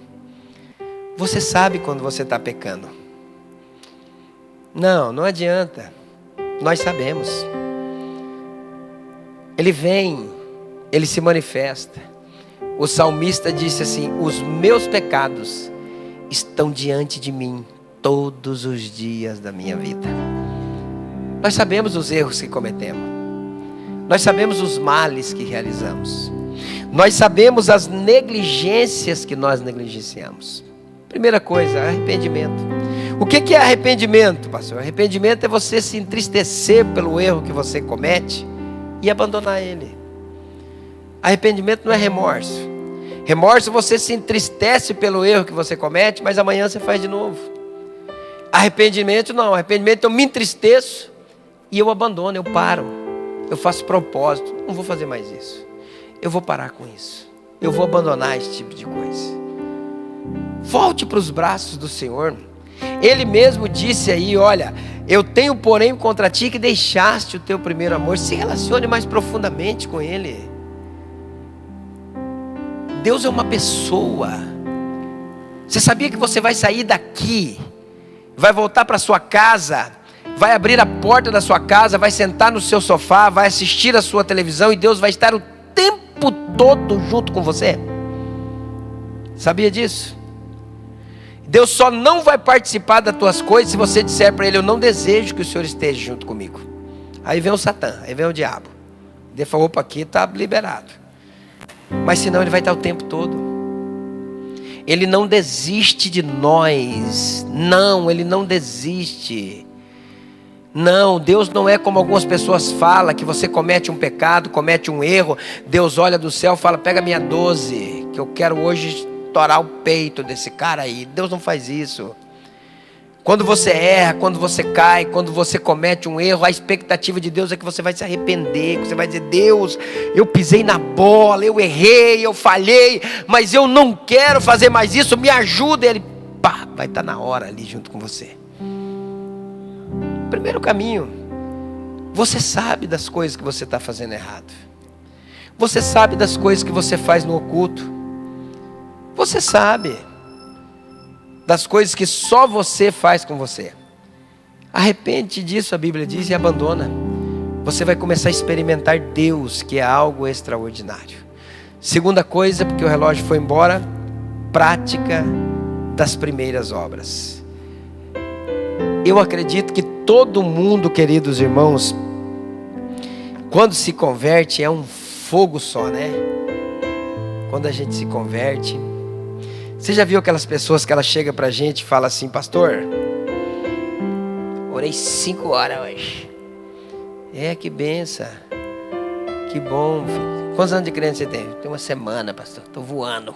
Você sabe quando você está pecando. Não adianta, nós sabemos. Ele vem, ele se manifesta. O salmista disse assim: os meus pecados estão diante de mim todos os dias da minha vida. Nós sabemos os erros que cometemos. Nós sabemos os males que realizamos. Nós sabemos as negligências que nós negligenciamos. Primeira coisa, arrependimento. O que é arrependimento, pastor? Arrependimento é você se entristecer pelo erro que você comete e abandonar ele. Arrependimento não é remorso. Remorso, você se entristece pelo erro que você comete, mas amanhã você faz de novo. Arrependimento não. Arrependimento eu me entristeço e eu abandono, eu paro. Eu faço propósito. Não vou fazer mais isso. Eu vou parar com isso. Eu vou abandonar esse tipo de coisa. Volte para os braços do Senhor. Ele mesmo disse aí, olha, eu tenho porém contra ti que deixaste o teu primeiro amor. Se relacione mais profundamente com Ele. Deus é uma pessoa. Você sabia que você vai sair daqui, vai voltar para sua casa, vai abrir a porta da sua casa, vai sentar no seu sofá, vai assistir a sua televisão e Deus vai estar o tempo todo junto com você? Sabia disso? Deus só não vai participar das tuas coisas se você disser para Ele: eu não desejo que o Senhor esteja junto comigo. Aí vem o Satã, aí vem o diabo. Ele falou: opa, aqui está liberado. Mas senão ele vai estar o tempo todo. Ele não desiste de nós. Não, Ele não desiste. Não, Deus não é como algumas pessoas falam, que você comete um pecado, comete um erro, Deus olha do céu e fala: pega minha 12, que eu quero hoje estourar o peito desse cara aí. Deus não faz isso. Quando você erra, quando você cai, quando você comete um erro, a expectativa de Deus é que você vai se arrepender, que você vai dizer: Deus, eu pisei na bola, eu errei, eu falhei, mas eu não quero fazer mais isso, me ajuda. Ele, pá, vai estar na hora ali junto com você. Primeiro caminho, você sabe das coisas que você está fazendo errado. Você sabe das coisas que você faz no oculto. Você sabe das coisas que só você faz com você. Arrepende disso, a Bíblia diz, e abandona. Você vai começar a experimentar Deus, que é algo extraordinário. Segunda coisa, porque o relógio foi embora: prática das primeiras obras. Eu acredito que todo mundo, queridos irmãos, quando se converte é um fogo só, né? Quando a gente se converte. Você já viu aquelas pessoas que ela chega pra gente e fala assim: pastor, orei 5 horas hoje. Que benção. Que bom, filho. Quantos anos de crente você tem? Tem 1 semana, pastor. Estou voando.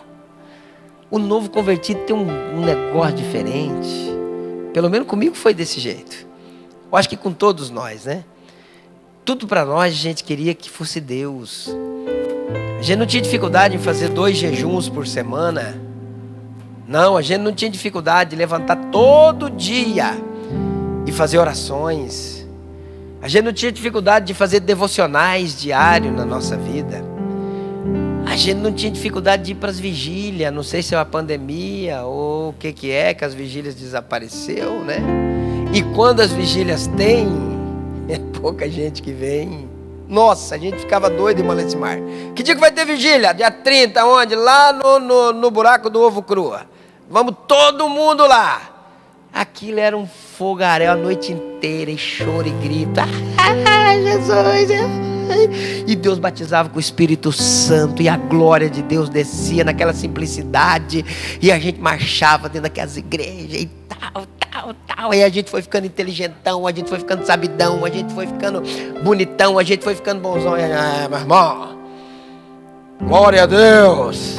O novo convertido tem um negócio diferente. Pelo menos comigo foi desse jeito. Eu acho que com todos nós, né? Tudo para nós a gente queria que fosse Deus. A gente não tinha dificuldade em fazer 2 jejuns por semana. Não, a gente não tinha dificuldade de levantar todo dia e fazer orações. A gente não tinha dificuldade de fazer devocionais diários na nossa vida. A gente não tinha dificuldade de ir para as vigílias. Não sei se é uma pandemia ou o que é que as vigílias desapareceu, né? E quando as vigílias tem, é pouca gente que vem. Nossa, a gente ficava doido em Malecimar. Que dia que vai ter vigília? Dia 30, onde? Lá no buraco do ovo crua. Vamos todo mundo lá. Aquilo era um fogaréu a noite inteira, e choro e grito. Jesus! E Deus batizava com o Espírito Santo, e a glória de Deus descia naquela simplicidade, e a gente marchava dentro daquelas igrejas e tal. E a gente foi ficando inteligentão, a gente foi ficando sabidão, a gente foi ficando bonitão, a gente foi ficando bonzão. Meu irmão, glória a Deus.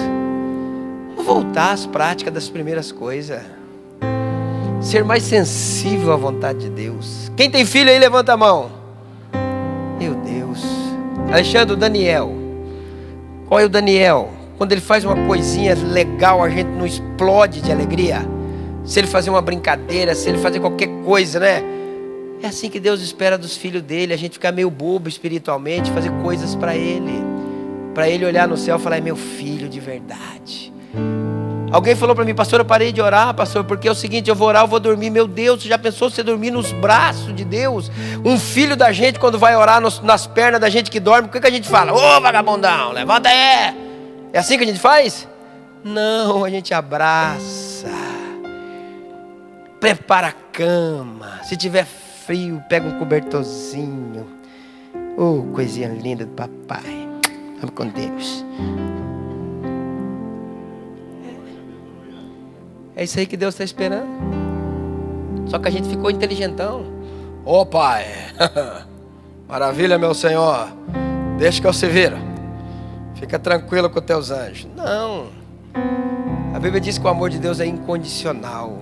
Vamos voltar às práticas das primeiras coisas. Ser mais sensível à vontade de Deus. Quem tem filho aí, levanta a mão. Meu Deus. Alexandre, o Daniel. Qual é o Daniel? Quando ele faz uma coisinha legal, a gente não explode de alegria. Se ele fazer uma brincadeira, se ele fazer qualquer coisa, né? É assim que Deus espera dos filhos dele. A gente ficar meio bobo espiritualmente, fazer coisas para ele olhar no céu e falar: é meu filho de verdade. Alguém falou para mim: pastor, eu parei de orar, pastor, porque é o seguinte, eu vou orar, eu vou dormir. Meu Deus, você já pensou você dormir nos braços de Deus? Um filho da gente, quando vai orar nas pernas da gente que dorme, o que a gente fala? Ô vagabundão, levanta aí. É assim que a gente faz? Não, a gente abraça, prepara a cama. Se tiver frio, pega um cobertorzinho. Coisinha linda do papai. Vamos com Deus. É isso aí que Deus está esperando. Só que a gente ficou inteligentão. Pai, maravilha, meu Senhor, deixa que eu se vira. Fica tranquilo com os teus anjos. Não. A Bíblia diz que o amor de Deus é incondicional.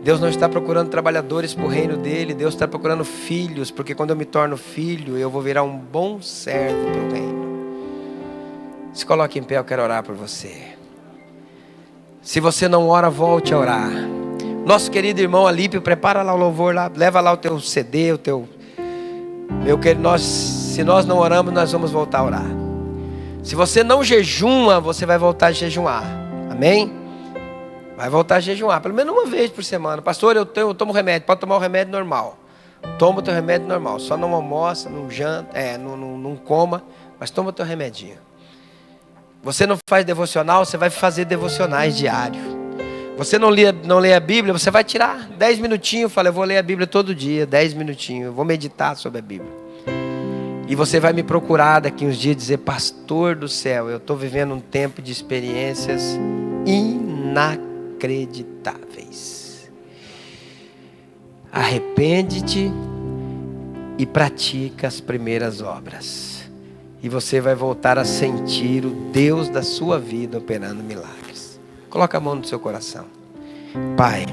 Deus não está procurando trabalhadores para o reino dele. Deus está procurando filhos, porque quando eu me torno filho, eu vou virar um bom servo para o reino. Se coloque em pé, eu quero orar por você. Se você não ora, volte a orar. Nosso querido irmão Alípio, prepara lá o louvor, lá, leva lá o teu CD, o teu... Meu querido, se nós não oramos, nós vamos voltar a orar. Se você não jejuma, você vai voltar a jejuar. Amém? Vai voltar a jejuar, pelo menos uma vez por semana. Pastor, eu tomo remédio. Pode tomar o remédio normal. Toma o teu remédio normal. Só não almoça, não janta, não coma, mas toma o teu remedinho. Você não faz devocional, você vai fazer devocionais diários. Você não lê a Bíblia, você vai tirar 10 minutinhos. Fala, eu vou ler a Bíblia todo dia, 10 minutinhos. Eu vou meditar sobre a Bíblia. E você vai me procurar daqui uns dias e dizer, pastor do céu, eu estou vivendo um tempo de experiências inacreditáveis. Arrepende-te e pratica as primeiras obras. E você vai voltar a sentir o Deus da sua vida operando milagres. Coloca a mão no seu coração. Pai,